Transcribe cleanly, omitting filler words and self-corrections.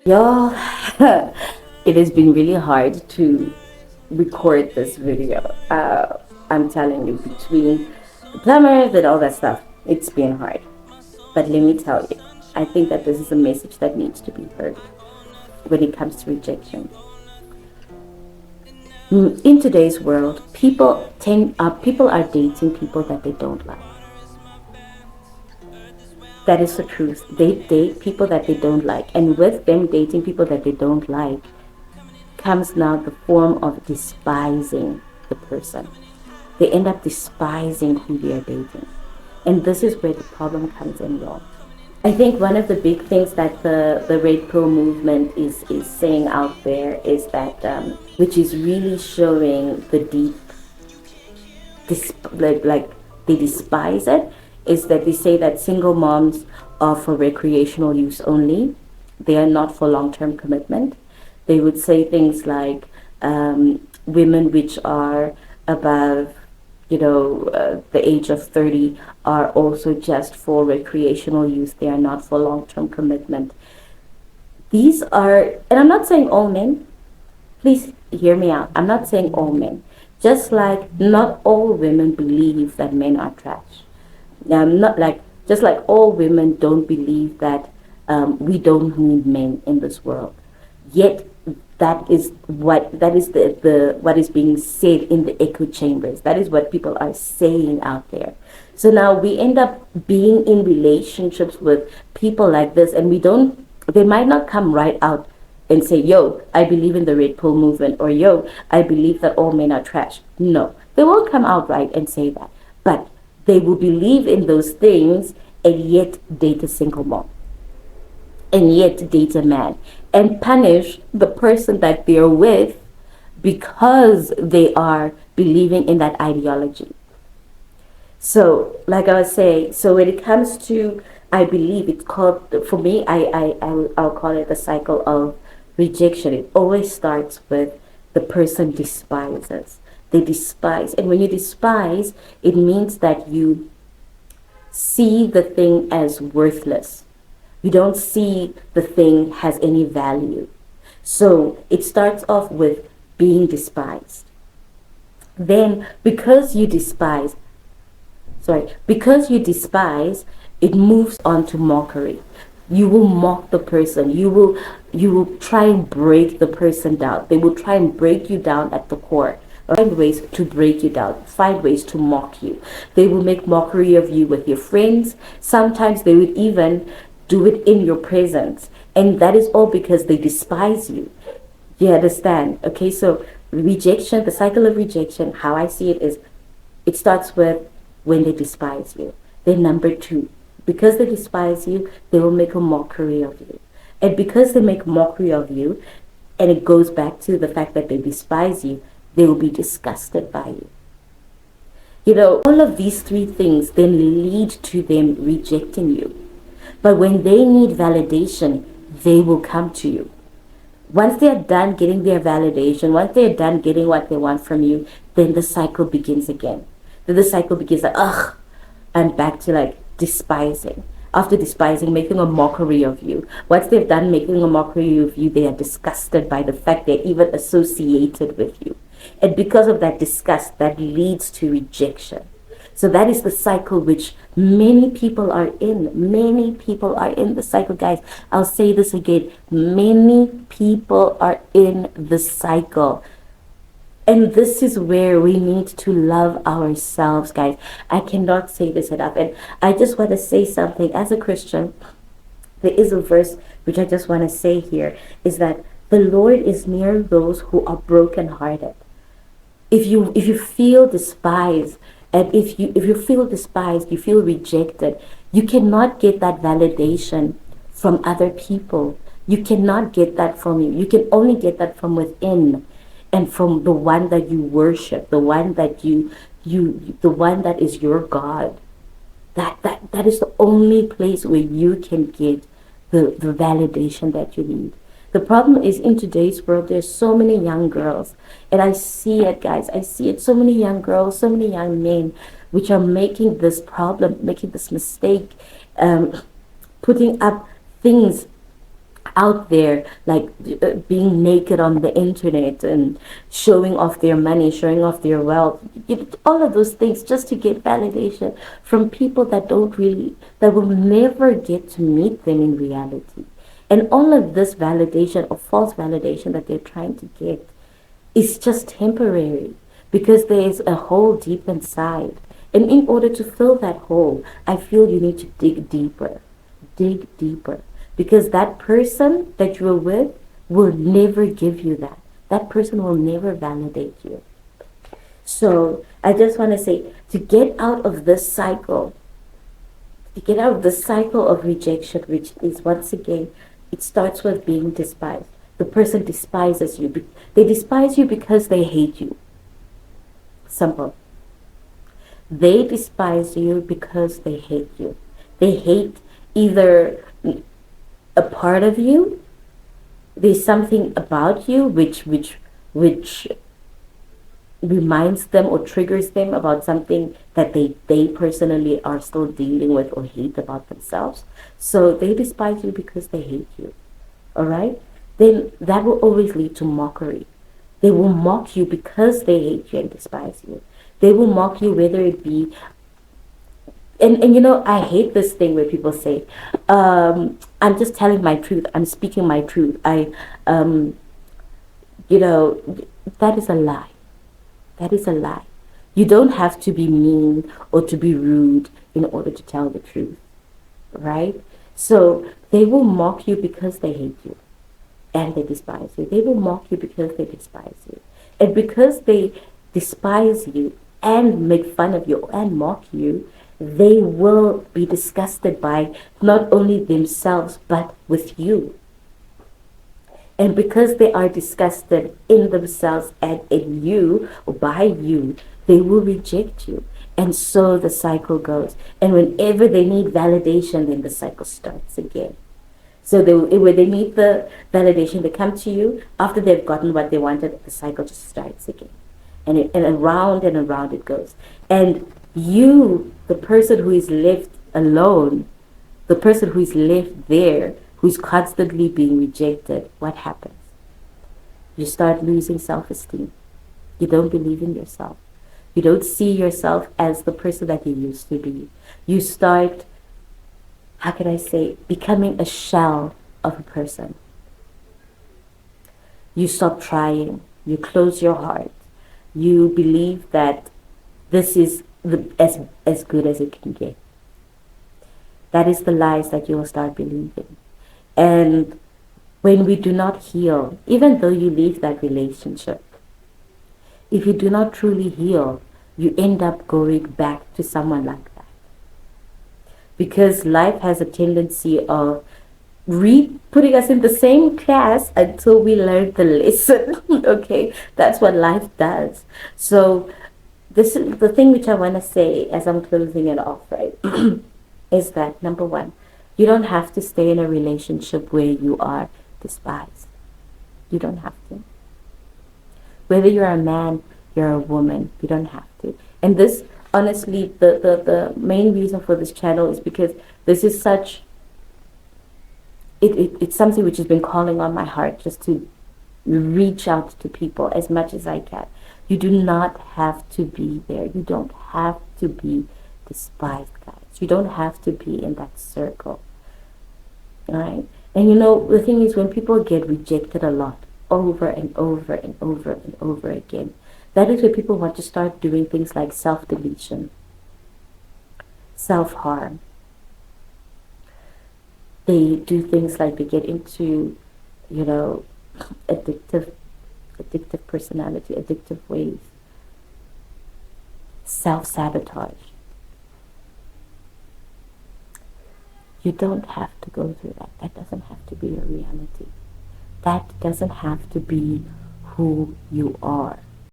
Y'all, it has been really hard to record this video. I'm telling you, between the plumbers and all that stuff, it's been hard. But let me tell you, I think that this is a message that needs to be heard when it comes to rejection. In today's world, people are dating people that they don't like. That is the truth. They date people that they don't like, and with them dating people that they don't like comes now the form of despising the person. They end up despising who they are dating. And this is where the problem comes in, y'all. I think one of the big things that the red pill movement is saying out there is that, which is really showing the deep, like they despise it, is that they say that single moms are for recreational use only. They are not for long-term commitment. They would say things like women which are above, the age of 30 are also just for recreational use. They are not for long-term commitment. These are, and I'm not saying all men, please hear me out. I'm not saying all men. Just like not all women believe that men are trash. Not like, just like all women don't believe that we don't need men in this world. Yet that is the what is being said in the echo chambers. That is what people are saying out there. So now we end up being in relationships with people like this, and they might not come right out and say, yo, I believe in the red pill movement, or yo, I believe that all men are trash. No, they won't come out right and say that. But they will believe in those things and yet date a single mom, and yet date a man, and punish the person that they're with because they are believing in that ideology. So, like I was saying, so when it comes to, I believe it's called, for me, I'll call it the cycle of rejection. It always starts with the person despises. They despise. And when you despise, it means that you see the thing as worthless. You don't see the thing has any value. So it starts off with being despised. Then because you despise, it moves on to mockery. You will mock the person. You will try and break the person down. They will try and break you down at the core. Find ways to break you down, find ways to mock you. They will make mockery of you with your friends. Sometimes they would even do it in your presence. And that is all because they despise you. You understand? Okay, so rejection, the cycle of rejection, how I see it is, it starts with when they despise you. Then number two, because they despise you, they will make a mockery of you. And because they make mockery of you, and it goes back to the fact that they despise you, they will be disgusted by you. All of these three things then lead to them rejecting you. But when they need validation, they will come to you. Once they are done getting their validation, once they are done getting what they want from you, then the cycle begins again. Then the cycle begins like, ugh, and back to like despising. After despising, making a mockery of you. Once they've done making a mockery of you, they are disgusted by the fact they're even associated with you. And because of that disgust, that leads to rejection. So that is the cycle which many people are in. Many people are in the cycle, guys. I'll say this again. Many people are in the cycle. And this is where we need to love ourselves, guys. I cannot say this enough. And I just want to say something. As a Christian, there is a verse which I just want to say here, is that the Lord is near those who are brokenhearted. If you feel despised, and if you feel despised, you feel rejected, you cannot get that validation from other people. You cannot get that from you. You can only get that from within, and from the one that you worship, the one that the one that is your God. That is the only place where you can get the validation that you need. The problem is, in today's world, there's so many young girls, and I see it, guys. I see it. So many young girls, so many young men, which are making this problem, making this mistake, putting up things out there, like being naked on the internet and showing off their money, showing off their wealth, all of those things just to get validation from people that don't really, that will never get to meet them in reality. And all of this validation or false validation that they're trying to get is just temporary, because there is a hole deep inside. And in order to fill that hole, I feel you need to dig deeper. Dig deeper. Because that person that you are with will never give you that. That person will never validate you. So I just want to say, to get out of this cycle, of rejection, which is, once again, it starts with being despised. The person despises you. They despise you because they hate you. Simple. They despise you because they hate you. They hate either a part of you. There's something about you which reminds them or triggers them about something that they personally are still dealing with or hate about themselves. So they despise you because they hate you. All right? Then that will always lead to mockery. They will mock you because they hate you and despise you. They will mock you, whether it be, and you know, I hate this thing where people say, I'm just telling my truth, I'm speaking my truth. You know, that is a lie. That is a lie. You don't have to be mean or to be rude in order to tell the truth, right? So they will mock you because they hate you and they despise you. They will mock you because they despise you. And because they despise you and make fun of you and mock you, they will be disgusted by not only themselves but with you. And because they are disgusted in themselves and in you, or by you, they will reject you. And so the cycle goes. And whenever they need validation, then the cycle starts again. So when they need the validation, they come to you. After they've gotten what they wanted, the cycle just starts again. And around and around it goes. And you, the person who is left alone, the person who is left there, who's constantly being rejected, what happens? You start losing self-esteem. You don't believe in yourself. You don't see yourself as the person that you used to be. You start, how can I say, becoming a shell of a person. You stop trying. You close your heart. You believe that this is as good as it can get. That is the lies that you will start believing. And when we do not heal, even though you leave that relationship, if you do not truly heal, you end up going back to someone like that. Because life has a tendency of putting us in the same class until we learn the lesson. Okay, that's what life does. So this is the thing which I want to say as I'm closing it off, right? Is that, number one, you don't have to stay in a relationship where you are despised. You don't have to. Whether you're a man, you're a woman, you don't have to. And this, honestly, the main reason for this channel is because this is such, it's something which has been calling on my heart, just to reach out to people as much as I can. You do not have to be there. You don't have to be despised, guys. You don't have to be in that circle. All right? And you know, the thing is, when people get rejected a lot, over and over and over and over again, that is where people want to start doing things like self-deletion, self-harm. They do things like they get into, you know, addictive personality, addictive ways, self-sabotage. You don't have to go through that. That doesn't have to be your reality. That doesn't have to be who you are.